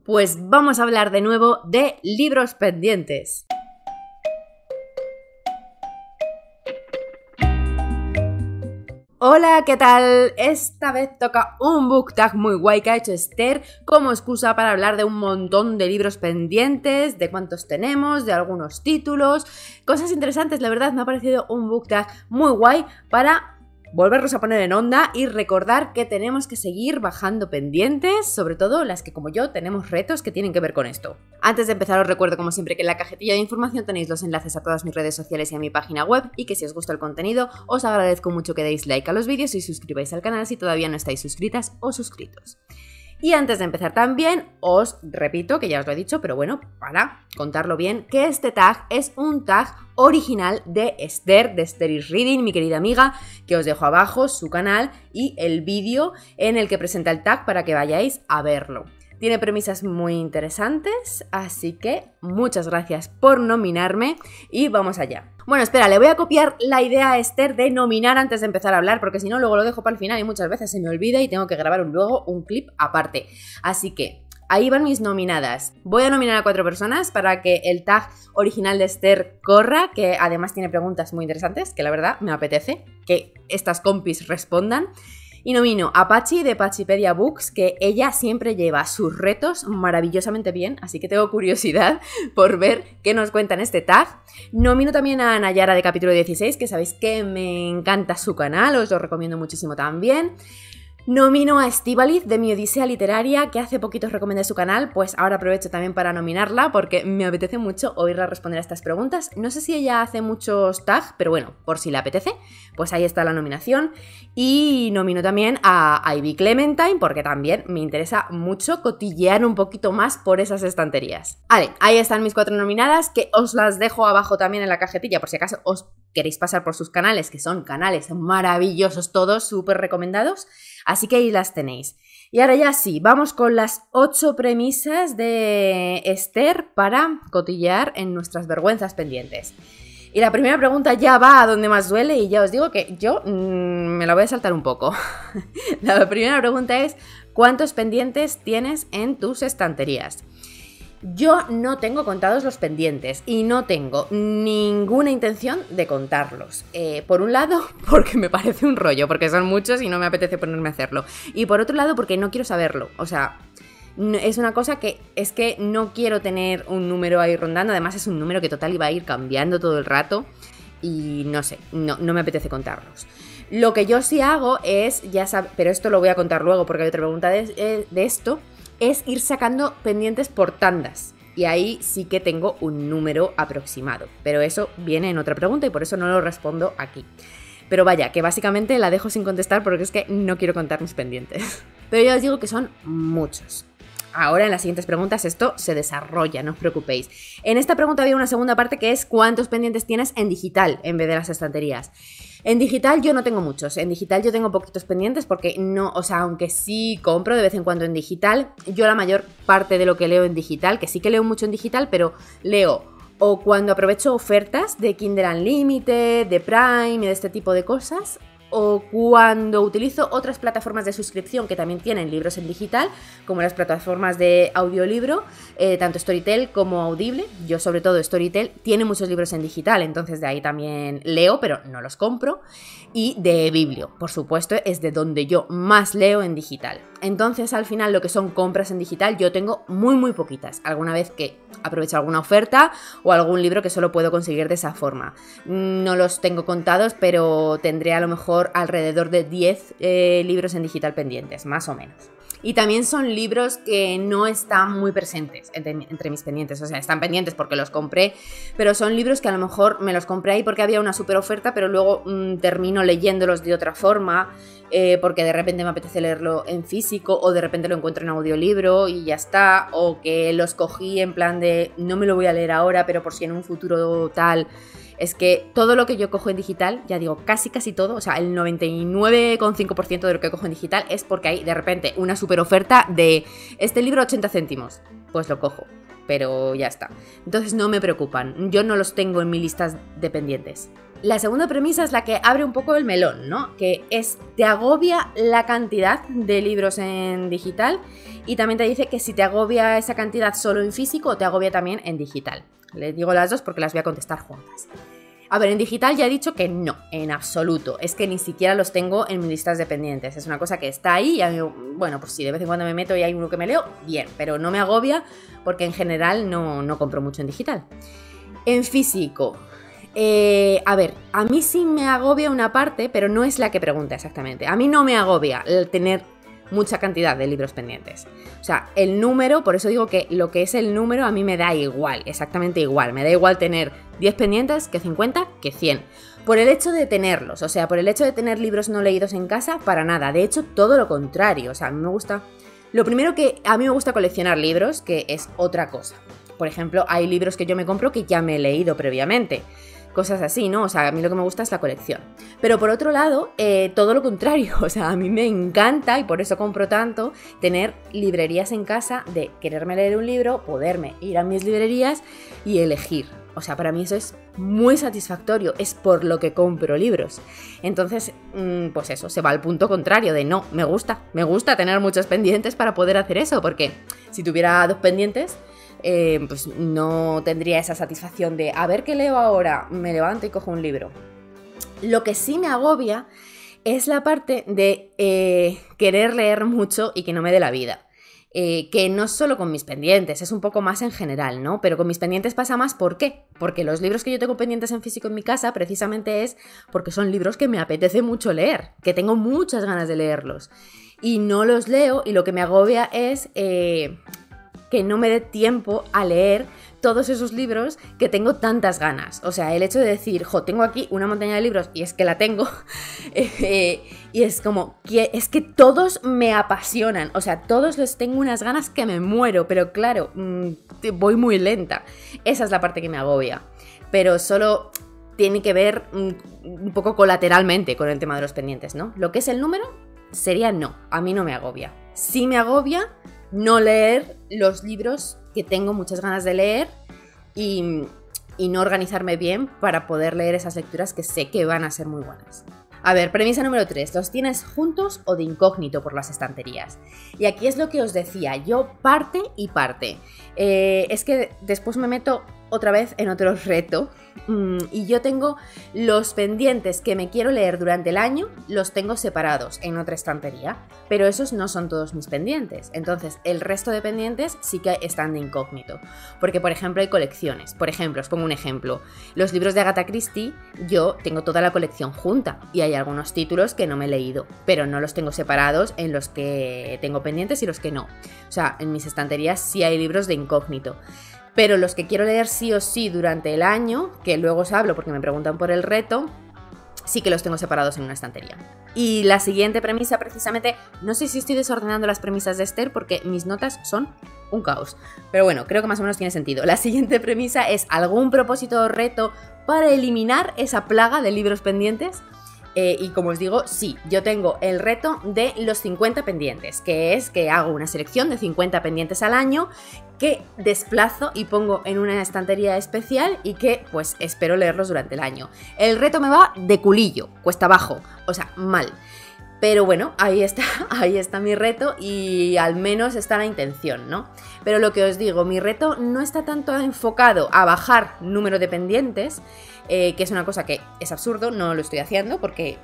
Pues vamos a hablar de nuevo de libros pendientes. Hola, ¿qué tal? Esta vez toca un book tag muy guay que ha hecho Esther como excusa para hablar de un montón de libros pendientes, de cuántos tenemos, de algunos títulos, cosas interesantes. La verdad me ha parecido un book tag muy guay para volverlos a poner en onda y recordar que tenemos que seguir bajando pendientes, sobre todo las que como yo tenemos retos que tienen que ver con esto. Antes de empezar os recuerdo como siempre que en la cajetilla de información tenéis los enlaces a todas mis redes sociales y a mi página web y que si os gusta el contenido os agradezco mucho que deis like a los vídeos y suscribáis al canal si todavía no estáis suscritas o suscritos. Y antes de empezar también, os repito, que ya os lo he dicho, pero bueno, para contarlo bien, que este tag es un tag original de Esther, de Esther is Reading, mi querida amiga, que os dejo abajo su canal y el vídeo en el que presenta el tag para que vayáis a verlo. Tiene premisas muy interesantes, así que muchas gracias por nominarme y vamos allá. Bueno, espera, le voy a copiar la idea a Esther de nominar antes de empezar a hablar, porque si no luego lo dejo para el final y muchas veces se me olvida y tengo que grabar luego un clip aparte. Así que ahí van mis nominadas. Voy a nominar a 4 personas para que el tag original de Esther corra, que además tiene preguntas muy interesantes, que la verdad me apetece que estas compis respondan. Y nomino a Pachi de Pachipedia Books, que ella siempre lleva sus retos maravillosamente bien, así que tengo curiosidad por ver qué nos cuenta en este tag. Nomino también a Nayara de Capítulo 16, que sabéis que me encanta su canal, os lo recomiendo muchísimo también. Nomino a Estíbaliz de Mi Odisea Literaria, que hace poquito os recomendé su canal, pues ahora aprovecho también para nominarla porque me apetece mucho oírla responder a estas preguntas. No sé si ella hace muchos tags, pero bueno, por si le apetece, pues ahí está la nominación. Y nomino también a Ivy Clementine porque también me interesa mucho cotillear un poquito más por esas estanterías. Vale, ahí están mis 4 nominadas, que os las dejo abajo también en la cajetilla por si acaso os queréis pasar por sus canales, que son canales maravillosos todos, súper recomendados. Así que ahí las tenéis. Y ahora ya sí, vamos con las 8 premisas de Esther para cotillear en nuestras vergüenzas pendientes. Y la primera pregunta ya va a donde más duele y ya os digo que yo me la voy a saltar un poco. La primera pregunta es, ¿cuántos pendientes tienes en tus estanterías? Yo no tengo contados los pendientes y no tengo ninguna intención de contarlos. Por un lado, porque me parece un rollo, porque son muchos y no me apetece ponerme a hacerlo. Y por otro lado, porque no quiero saberlo. O sea, es una cosa que es que no quiero tener un número ahí rondando. Además es un número que total iba a ir cambiando todo el rato. Y no sé, no me apetece contarlos. Lo que yo sí hago es, pero esto lo voy a contar luego porque hay otra pregunta de esto, es ir sacando pendientes por tandas. Y ahí sí que tengo un número aproximado. Pero eso viene en otra pregunta y por eso no lo respondo aquí. Pero vaya, que básicamente la dejo sin contestar porque es que no quiero contar mis pendientes. Pero ya os digo que son muchos. Ahora en las siguientes preguntas esto se desarrolla, no os preocupéis. En esta pregunta había una segunda parte que es ¿cuántos pendientes tienes en digital en vez de las estanterías? En digital yo no tengo muchos, en digital yo tengo poquitos pendientes porque no, o sea, aunque sí compro de vez en cuando en digital, yo la mayor parte de lo que leo en digital, que sí que leo mucho en digital, pero leo o cuando aprovecho ofertas de Kindle Unlimited, de Prime y de este tipo de cosas, o cuando utilizo otras plataformas de suscripción que también tienen libros en digital, como las plataformas de audiolibro, tanto Storytel como Audible. Yo sobre todo Storytel tiene muchos libros en digital, entonces de ahí también leo, pero no los compro. Y de Biblio, por supuesto, es de donde yo más leo en digital. Entonces al final lo que son compras en digital yo tengo muy poquitas. Alguna vez que aprovecho alguna oferta o algún libro que solo puedo conseguir de esa forma. No los tengo contados, pero tendré a lo mejor alrededor de 10 libros en digital pendientes, más o menos. Y también son libros que no están muy presentes entre mis pendientes, o sea, están pendientes porque los compré, pero son libros que a lo mejor me los compré ahí porque había una super oferta, pero luego termino leyéndolos de otra forma, porque de repente me apetece leerlo en físico, o de repente lo encuentro en audiolibro y ya está, o que los cogí en plan de no me lo voy a leer ahora, pero por si en un futuro tal. Es que todo lo que yo cojo en digital, ya digo, casi todo, o sea, el 99,5% de lo que cojo en digital es porque hay de repente una super oferta de este libro 80 céntimos. Pues lo cojo, pero ya está. Entonces no me preocupan, yo no los tengo en mi lista de pendientes. La segunda premisa es la que abre un poco el melón, ¿no? Que es, te agobia la cantidad de libros en digital y también te dice que si te agobia esa cantidad solo en físico o te agobia también en digital. Les digo las dos porque las voy a contestar juntas. A ver, en digital ya he dicho que no, en absoluto. Es que ni siquiera los tengo en mis listas de pendientes. Es una cosa que está ahí y bueno, pues si de vez en cuando me meto y hay uno que me leo, bien, pero no me agobia porque en general no compro mucho en digital. En físico... a ver, a mí sí me agobia una parte, pero no es la que pregunta exactamente. A mí no me agobia el tener mucha cantidad de libros pendientes. O sea, el número, por eso digo que lo que es el número a mí me da igual, exactamente igual. Me da igual tener 10 pendientes que 50 que 100. Por el hecho de tenerlos, o sea, por el hecho de tener libros no leídos en casa, para nada. De hecho, todo lo contrario. O sea, a mí me gusta... Lo primero que a mí me gusta coleccionar libros, que es otra cosa. Por ejemplo, hay libros que yo me compro que ya me he leído previamente. Cosas así, ¿no? O sea, a mí lo que me gusta es la colección. Pero por otro lado, todo lo contrario. O sea, a mí me encanta, y por eso compro tanto, tener librerías en casa de quererme leer un libro, poderme ir a mis librerías y elegir. O sea, para mí eso es muy satisfactorio, es por lo que compro libros. Entonces, pues eso, se va al punto contrario de no, me gusta tener muchos pendientes para poder hacer eso, porque si tuviera 2 pendientes... pues no tendría esa satisfacción de a ver qué leo ahora, me levanto y cojo un libro. Lo que sí me agobia es la parte de querer leer mucho y que no me dé la vida. Que no solo con mis pendientes, es un poco más en general, ¿no? Pero con mis pendientes pasa más, ¿por qué? Porque los libros que yo tengo pendientes en físico en mi casa precisamente es porque son libros que me apetece mucho leer, que tengo muchas ganas de leerlos. Y no los leo y lo que me agobia es... que no me dé tiempo a leer todos esos libros que tengo tantas ganas. O sea, el hecho de decir, tengo aquí una montaña de libros, y es que la tengo, y es como, es que todos me apasionan. O sea, todos les tengo unas ganas que me muero, pero claro, voy muy lenta. Esa es la parte que me agobia. Pero solo tiene que ver un poco colateralmente con el tema de los pendientes, ¿no? Lo que es el número sería no, a mí no me agobia. Sí me agobia no leer los libros que tengo muchas ganas de leer y no organizarme bien para poder leer esas lecturas que sé que van a ser muy buenas. A ver, premisa número 3. ¿Los tienes juntos o de incógnito por las estanterías? Y aquí es lo que os decía, yo parte y parte. Es que después me meto otra vez en otro reto y yo tengo los pendientes que me quiero leer durante el año, los tengo separados en otra estantería, pero esos no son todos mis pendientes. Entonces el resto de pendientes sí que están de incógnito, porque por ejemplo hay colecciones. Por ejemplo, os pongo un ejemplo, los libros de Agatha Christie, yo tengo toda la colección junta y hay algunos títulos que no me he leído, pero no los tengo separados en los que tengo pendientes y los que no. O sea, en mis estanterías sí hay libros de incógnito. Pero los que quiero leer sí o sí durante el año, que luego os hablo porque me preguntan por el reto, sí que los tengo separados en una estantería. Y la siguiente premisa precisamente, no sé si estoy desordenando las premisas de Esther porque mis notas son un caos. Pero bueno, creo que más o menos tiene sentido. La siguiente premisa es algún propósito o reto para eliminar esa plaga de libros pendientes. Y como os digo, sí, yo tengo el reto de los 50 pendientes, que es que hago una selección de 50 pendientes al año que desplazo y pongo en una estantería especial y que pues espero leerlos durante el año. El reto me va de culillo, cuesta abajo, o sea, mal. Pero bueno, ahí está mi reto y al menos está la intención, ¿no? Pero lo que os digo, mi reto no está tanto enfocado a bajar número de pendientes, que es una cosa que es absurdo, no lo estoy haciendo porque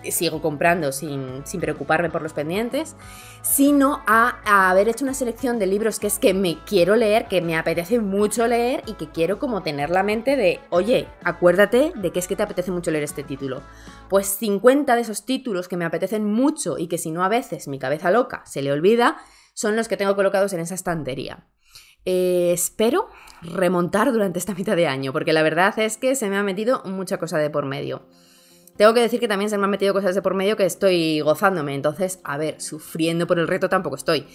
sigo comprando sin preocuparme por los pendientes, sino a haber hecho una selección de libros que es que me quiero leer, que me apetece mucho leer y que quiero como tener la mente de, oye, acuérdate de que es que te apetece mucho leer este título. Pues 50 de esos títulos que me apetecen mucho y que si no a veces mi cabeza loca se le olvida, son los que tengo colocados en esa estantería. Espero remontar durante esta mitad de año, porque la verdad es que se me ha metido mucha cosa de por medio. Tengo que decir que también se me han metido cosas de por medio que estoy gozándome, entonces, a ver, sufriendo por el reto tampoco estoy.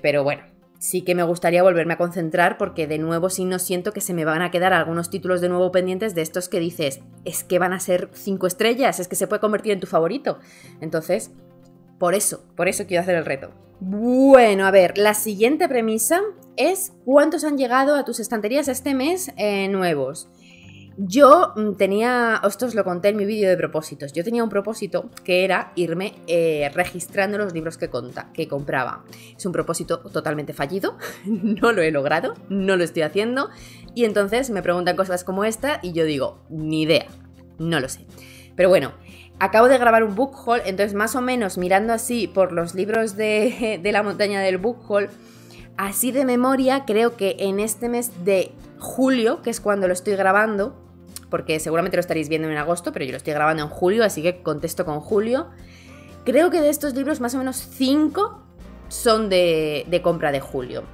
Pero bueno, sí que me gustaría volverme a concentrar porque de nuevo sí no siento que se me van a quedar algunos títulos de nuevo pendientes de estos que dices, es que van a ser 5 estrellas, es que se puede convertir en tu favorito. Entonces, por eso quiero hacer el reto. Bueno, a ver, la siguiente premisa es ¿cuántos han llegado a tus estanterías este mes nuevos? Yo tenía, esto os lo conté en mi vídeo de propósitos, yo tenía un propósito que era irme registrando los libros que compraba. Es un propósito totalmente fallido, no lo he logrado, no lo estoy haciendo, y entonces me preguntan cosas como esta y yo digo, ni idea, no lo sé. Pero bueno, acabo de grabar un book haul, entonces más o menos mirando así por los libros de la montaña del book haul, así de memoria, creo que en este mes de julio, que es cuando lo estoy grabando, porque seguramente lo estaréis viendo en agosto, pero yo lo estoy grabando en julio, así que contesto con julio. Creo que de estos libros más o menos 5 son de compra de julio.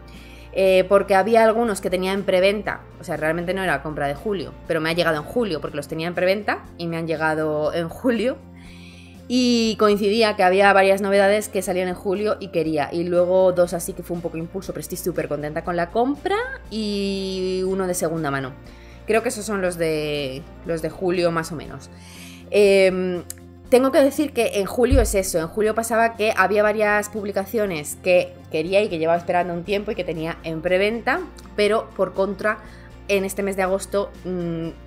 Porque había algunos que tenía en preventa, o sea, realmente no era compra de julio, pero me ha llegado en julio porque los tenía en preventa y me han llegado en julio. Y coincidía que había varias novedades que salían en julio y quería. Y luego 2 así que fue un poco impulso, pero estoy súper contenta con la compra. Y uno de segunda mano. Creo que esos son los de julio más o menos. Tengo que decir que en julio es eso. En julio pasaba que había varias publicaciones que quería y que llevaba esperando un tiempo y que tenía en preventa. Pero por contra, en este mes de agosto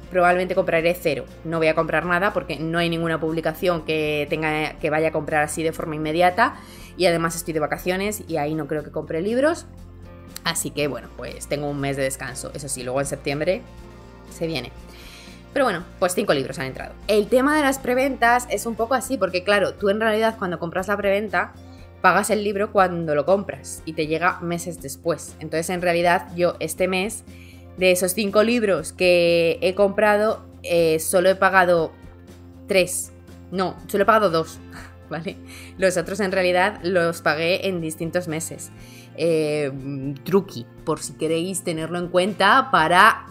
probablemente compraré 0. No voy a comprar nada porque no hay ninguna publicación que vaya a comprar así de forma inmediata. Y además estoy de vacaciones y ahí no creo que compre libros. Así que bueno, pues tengo un mes de descanso. Eso sí, luego en septiembre se viene. Pero bueno, pues 5 libros han entrado. El tema de las preventas es un poco así porque claro, tú en realidad cuando compras la preventa pagas el libro cuando lo compras y te llega meses después. Entonces en realidad yo este mes, de esos 5 libros que he comprado, solo he pagado 3. No, solo he pagado 2, ¿vale? Los otros en realidad los pagué en distintos meses. Truqui, por si queréis tenerlo en cuenta para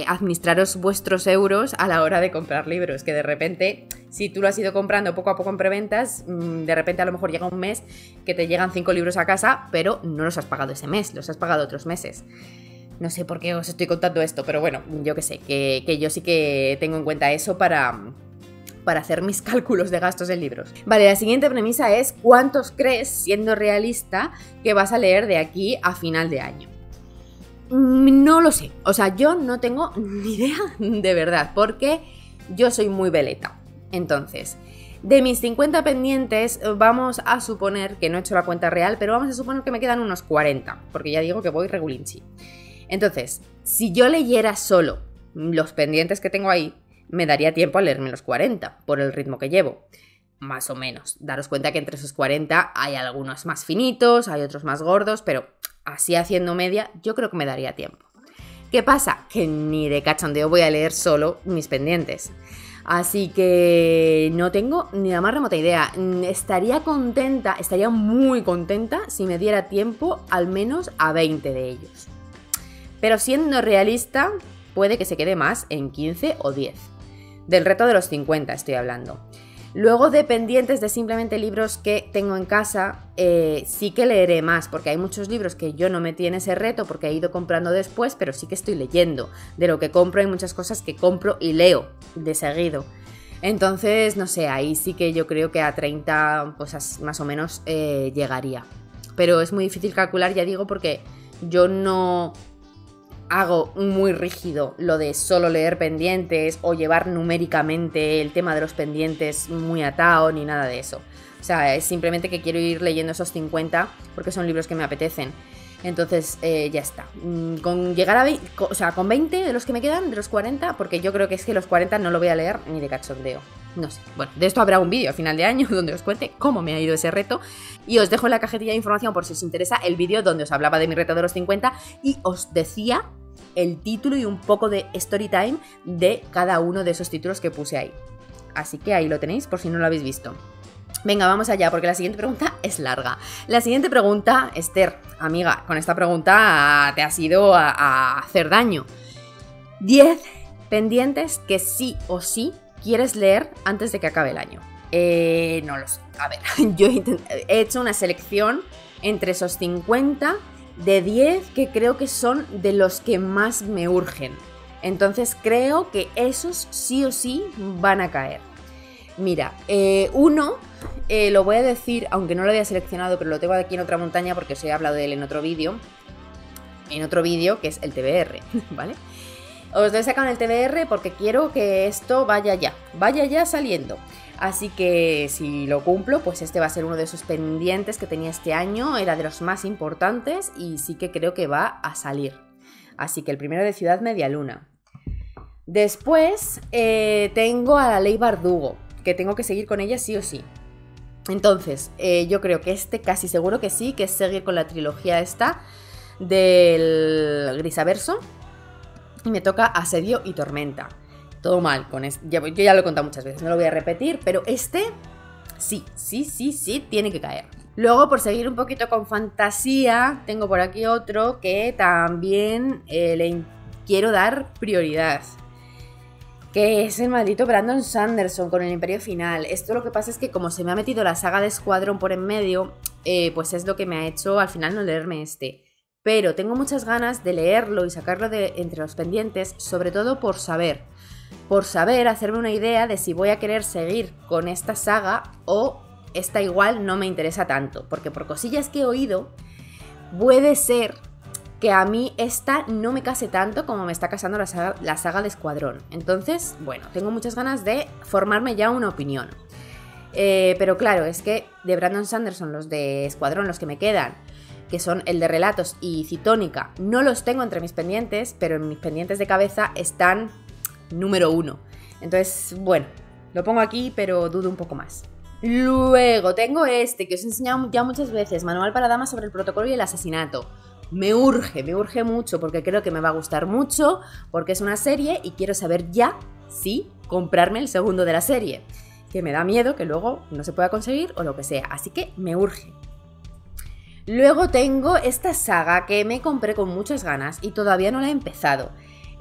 administraros vuestros euros a la hora de comprar libros, que de repente, si tú lo has ido comprando poco a poco en preventas, de repente a lo mejor llega un mes que te llegan 5 libros a casa, pero no los has pagado ese mes, los has pagado otros meses. No sé por qué os estoy contando esto, pero bueno, yo que sé, que yo sí que tengo en cuenta eso para hacer mis cálculos de gastos en libros. Vale, la siguiente premisa es ¿cuántos crees, siendo realista, que vas a leer de aquí a final de año? No lo sé, o sea, yo no tengo ni idea de verdad, porque yo soy muy veleta. Entonces, de mis 50 pendientes, vamos a suponer, que no he hecho la cuenta real, pero vamos a suponer que me quedan unos 40, porque ya digo que voy regulinchi. Entonces, si yo leyera solo los pendientes que tengo ahí, me daría tiempo a leerme los 40, por el ritmo que llevo. Más o menos. Daros cuenta que entre esos 40 hay algunos más finitos, hay otros más gordos, pero así haciendo media, yo creo que me daría tiempo. ¿Qué pasa? Que ni de cachondeo voy a leer solo mis pendientes. Así que no tengo ni la más remota idea. Estaría muy contenta si me diera tiempo al menos a 20 de ellos. Pero siendo realista, puede que se quede más en 15 o 10. Del reto de los 50 estoy hablando. Luego de pendientes de simplemente libros que tengo en casa, sí que leeré más, porque hay muchos libros que yo no metí en ese reto porque he ido comprando después, pero sí que estoy leyendo. De lo que compro hay muchas cosas que compro y leo de seguido. Entonces, no sé, ahí sí que yo creo que a 30 pues más o menos llegaría. Pero es muy difícil calcular, ya digo, porque yo no hago muy rígido lo de solo leer pendientes o llevar numéricamente el tema de los pendientes muy atado ni nada de eso. O sea, es simplemente que quiero ir leyendo esos 50 porque son libros que me apetecen. Entonces, ya está. Con llegar a 20, o sea, con 20 de los que me quedan, de los 40, porque yo creo que es que los 40 no lo voy a leer ni de cachondeo. No sé. Bueno, de esto habrá un vídeo a final de año donde os cuente cómo me ha ido ese reto. Y os dejo en la cajetilla de información por si os interesa el vídeo donde os hablaba de mi reto de los 50 y os decía el título y un poco de story time de cada uno de esos títulos que puse ahí. Así que ahí lo tenéis por si no lo habéis visto. Venga, vamos allá, porque la siguiente pregunta es larga. La siguiente pregunta, Esther, amiga, con esta pregunta te has ido a hacer daño. 10 pendientes que sí o sí quieres leer antes de que acabe el año. No lo sé. A ver, yo he hecho una selección entre esos 50 de 10 que creo que son de los que más me urgen. Entonces creo que esos sí o sí van a caer. Mira, uno, lo voy a decir, aunque no lo había seleccionado, pero lo tengo aquí en otra montaña porque os he hablado de él en otro vídeo, que es el TBR, ¿vale? Os lo he sacado en el TBR porque quiero que esto vaya ya saliendo. Así que si lo cumplo, pues este va a ser uno de esos pendientes que tenía este año, era de los más importantes y sí que creo que va a salir. Así que el primero de Ciudad Medialuna. Después tengo a la Ley Bardugo, que tengo que seguir con ella sí o sí. Entonces, yo creo que este casi seguro que sí, que es seguir con la trilogía esta del Grisaverso. Y me toca Asedio y Tormenta. Todo mal con este. Yo ya lo he contado muchas veces, no lo voy a repetir, pero este sí, tiene que caer. Luego, por seguir un poquito con fantasía, tengo por aquí otro que también le quiero dar prioridad, que es el maldito Brandon Sanderson con el Imperio Final. Esto lo que pasa es que como se me ha metido la saga de Escuadrón por en medio, pues es lo que me ha hecho al final no leerme este. Pero tengo muchas ganas de leerlo y sacarlo de entre los pendientes, sobre todo por saber, hacerme una idea de si voy a querer seguir con esta saga o esta igual no me interesa tanto, porque por cosillas que he oído, puede ser que a mí esta no me case tanto como me está casando la saga de Escuadrón. Entonces, bueno, tengo muchas ganas de formarme ya una opinión. Pero claro, es que de Brandon Sanderson, los de Escuadrón, los que me quedan, que son el de Relatos y Citónica, no los tengo entre mis pendientes, pero en mis pendientes de cabeza están número 1. Entonces, bueno, lo pongo aquí, pero dudo un poco más. Luego tengo este, que os he enseñado ya muchas veces, Manual para Damas sobre el protocolo y el asesinato. Me urge mucho, porque creo que me va a gustar mucho, porque es una serie y quiero saber ya si comprarme el segundo de la serie, que me da miedo que luego no se pueda conseguir o lo que sea, así que me urge. Luego tengo esta saga que me compré con muchas ganas y todavía no la he empezado,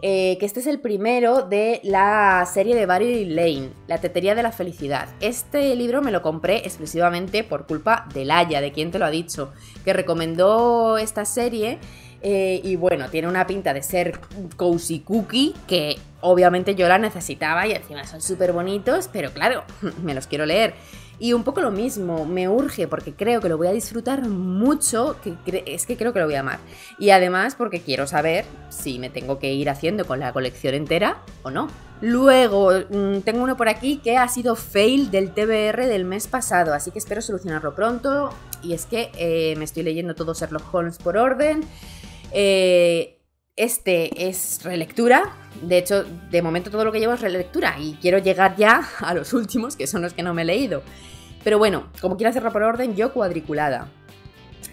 que este es el primero de la serie de Barry Lane, La tetería de la felicidad. Este libro me lo compré exclusivamente por culpa de Laia, de quien te lo ha dicho, que recomendó esta serie. Y bueno, tiene una pinta de ser cozy cookie, que obviamente yo la necesitaba y encima son súper bonitos, pero claro, me los quiero leer. Y un poco lo mismo, me urge porque creo que lo voy a disfrutar mucho, es que creo que lo voy a amar. Y además porque quiero saber si me tengo que ir haciendo con la colección entera o no. Luego, tengo uno por aquí que ha sido fail del TBR del mes pasado, así que espero solucionarlo pronto. Y es que me estoy leyendo todo Sherlock Holmes por orden. Este es relectura, de hecho, de momento todo lo que llevo es relectura y quiero llegar ya a los últimos, que son los que no me he leído. Pero bueno, como quiero hacerlo por orden, yo cuadriculada.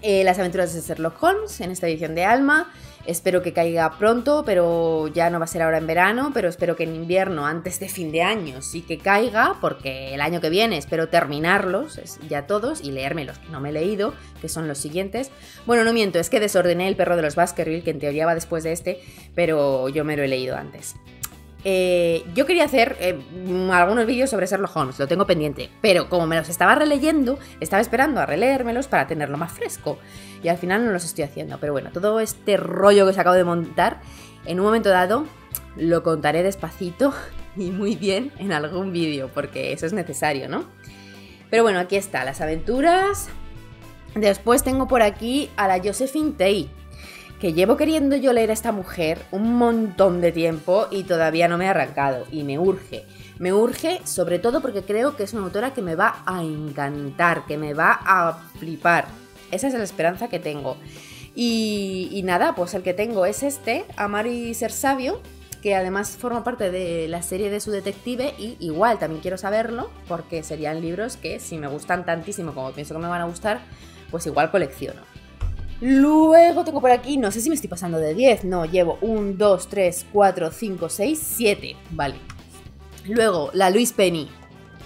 Las aventuras de Sherlock Holmes en esta edición de Alma. Espero que caiga pronto, pero ya no va a ser ahora en verano, pero espero que en invierno, antes de fin de año, sí que caiga, porque el año que viene espero terminarlos ya todos y leerme los que no me he leído, que son los siguientes. Bueno, no miento, es que desordené El perro de los Baskerville, que en teoría va después de este, pero yo me lo he leído antes. Yo quería hacer algunos vídeos sobre Sherlock Holmes, lo tengo pendiente, pero como me los estaba releyendo, estaba esperando a releérmelos para tenerlo más fresco y al final no los estoy haciendo. Pero bueno, todo este rollo que os acabo de montar, en un momento dado lo contaré despacito y muy bien en algún vídeo, porque eso es necesario, ¿no? Pero bueno, aquí está, las aventuras. Después tengo por aquí a la Josephine Tey, que llevo queriendo yo leer a esta mujer un montón de tiempo y todavía no me he arrancado, y me urge sobre todo porque creo que es una autora que me va a encantar, que me va a flipar. Esa es la esperanza que tengo. Y nada, pues el que tengo es este, Amar y ser sabio, que además forma parte de la serie de su detective y igual también quiero saberlo, porque serían libros que si me gustan tantísimo como pienso que me van a gustar, pues igual colecciono. Luego tengo por aquí, no sé si me estoy pasando de 10, no, llevo 1, 2, 3, 4, 5, 6, 7, vale. Luego, la Louise Penny,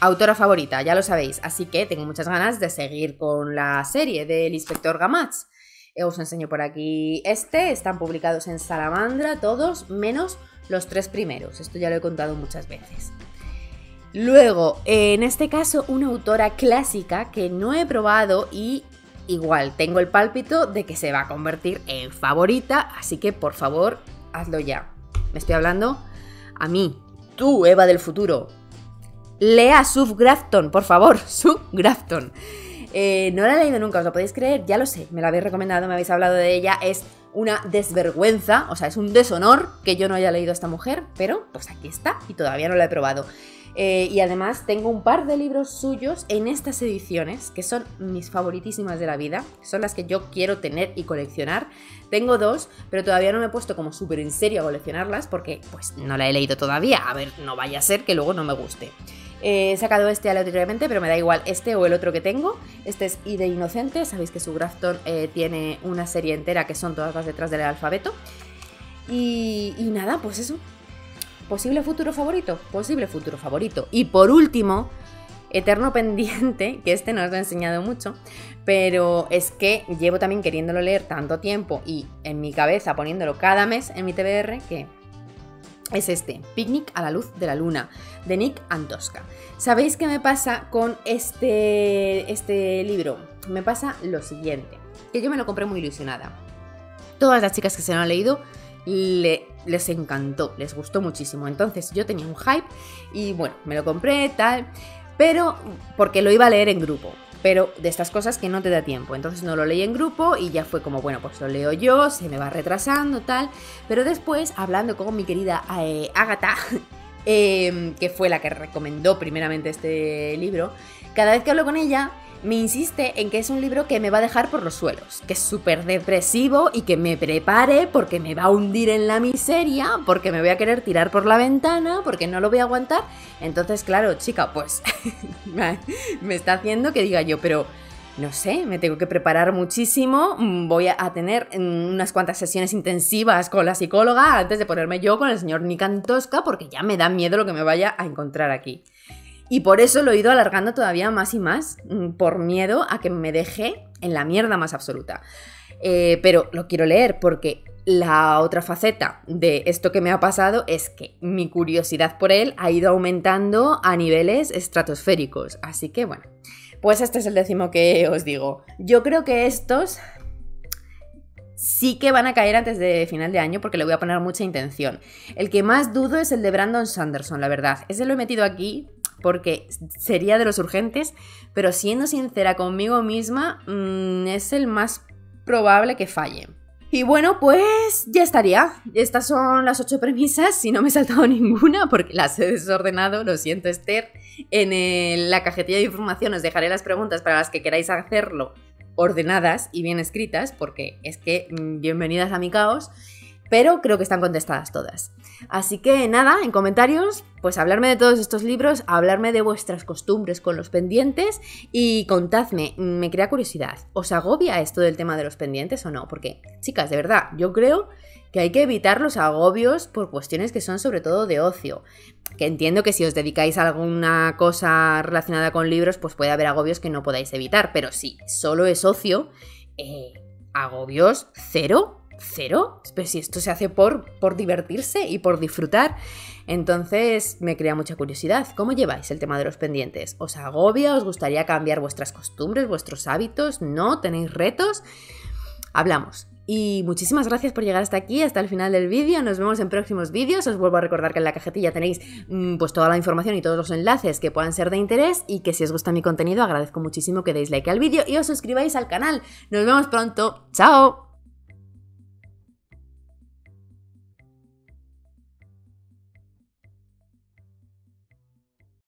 autora favorita, ya lo sabéis, así que tengo muchas ganas de seguir con la serie del Inspector Gamatz. Os enseño por aquí están publicados en Salamandra todos, menos los 3 primeros, esto ya lo he contado muchas veces. Luego, en este caso, una autora clásica que no he probado y igual tengo el pálpito de que se va a convertir en favorita, así que por favor, hazlo ya. Me estoy hablando a mí, tú, Eva del futuro. Lea Sue Grafton, por favor, Sue Grafton. No la he leído nunca, ¿os lo podéis creer? Ya lo sé, me la habéis recomendado, me habéis hablado de ella, es una desvergüenza, o sea, es un deshonor que yo no haya leído a esta mujer, pero pues aquí está y todavía no la he probado. Y además tengo un par de libros suyos en estas ediciones, que son mis favoritísimas de la vida, son las que yo quiero tener y coleccionar. Tengo 2, pero todavía no me he puesto como súper en serio a coleccionarlas porque pues no la he leído todavía, a ver, no vaya a ser que luego no me guste. He sacado este aleatoriamente, pero me da igual este o el otro que tengo. Este es I de Inocente, sabéis que su Grafton tiene una serie entera que son todas las letras del alfabeto. Y nada, pues eso. ¿Posible futuro favorito? Posible futuro favorito. Y por último, eterno pendiente, que este no os lo he enseñado mucho, pero es que llevo también queriéndolo leer tanto tiempo y en mi cabeza poniéndolo cada mes en mi TBR, que es este, Picnic a la luz de la luna, de Nick Antosca. ¿Sabéis qué me pasa con este libro? Me pasa lo siguiente, que yo me lo compré muy ilusionada. Todas las chicas que se lo han leído les encantó, les gustó muchísimo. Entonces yo tenía un hype y bueno, me lo compré, tal, pero porque lo iba a leer en grupo. Pero de estas cosas que no te da tiempo. Entonces no lo leí en grupo y ya fue como, bueno, pues lo leo yo, se me va retrasando, tal. Pero después, hablando con mi querida Ágata, que fue la que recomendó primeramente este libro, cada vez que hablo con ella me insiste en que es un libro que me va a dejar por los suelos, que es súper depresivo y que me prepare porque me va a hundir en la miseria, porque me voy a querer tirar por la ventana, porque no lo voy a aguantar. Entonces, claro, chica, pues me está haciendo que diga yo, pero no sé, me tengo que preparar muchísimo, voy a tener unas cuantas sesiones intensivas con la psicóloga antes de ponerme yo con el señor Nick Antosca, porque ya me da miedo lo que me vaya a encontrar aquí. Y por eso lo he ido alargando todavía más y más, por miedo a que me deje en la mierda más absoluta. Pero lo quiero leer porque la otra faceta de esto que me ha pasado es que mi curiosidad por él ha ido aumentando a niveles estratosféricos. Así que bueno, pues este es el 10º que os digo. Yo creo que estos sí que van a caer antes de final de año porque le voy a poner mucha intención. El que más dudo es el de Brandon Sanderson, la verdad. Ese lo he metido aquí porque sería de los urgentes, pero siendo sincera conmigo misma, es el más probable que falle. Y bueno, pues ya estaría. Estas son las 8 premisas, si no me he saltado ninguna, porque las he desordenado, lo siento, Esther. En la cajetilla de información os dejaré las preguntas para las que queráis hacerlo ordenadas y bien escritas, porque es que bienvenidas a mi caos. Pero creo que están contestadas todas. Así que nada, en comentarios, pues hablarme de todos estos libros, hablarme de vuestras costumbres con los pendientes y contadme, me crea curiosidad, ¿os agobia esto del tema de los pendientes o no? Porque, chicas, de verdad, yo creo que hay que evitar los agobios por cuestiones que son sobre todo de ocio. Que entiendo que si os dedicáis a alguna cosa relacionada con libros, pues puede haber agobios que no podáis evitar, pero si solo es ocio, agobios cero. Pero si esto se hace por divertirse y por disfrutar. Entonces me crea mucha curiosidad. ¿Cómo lleváis el tema de los pendientes? ¿Os agobia? ¿Os gustaría cambiar vuestras costumbres, vuestros hábitos? ¿No? ¿Tenéis retos? Hablamos. Y muchísimas gracias por llegar hasta aquí, hasta el final del vídeo. Nos vemos en próximos vídeos. Os vuelvo a recordar que en la cajetilla tenéis pues toda la información y todos los enlaces que puedan ser de interés, y que si os gusta mi contenido agradezco muchísimo que deis like al vídeo y os suscribáis al canal. Nos vemos pronto. ¡Chao!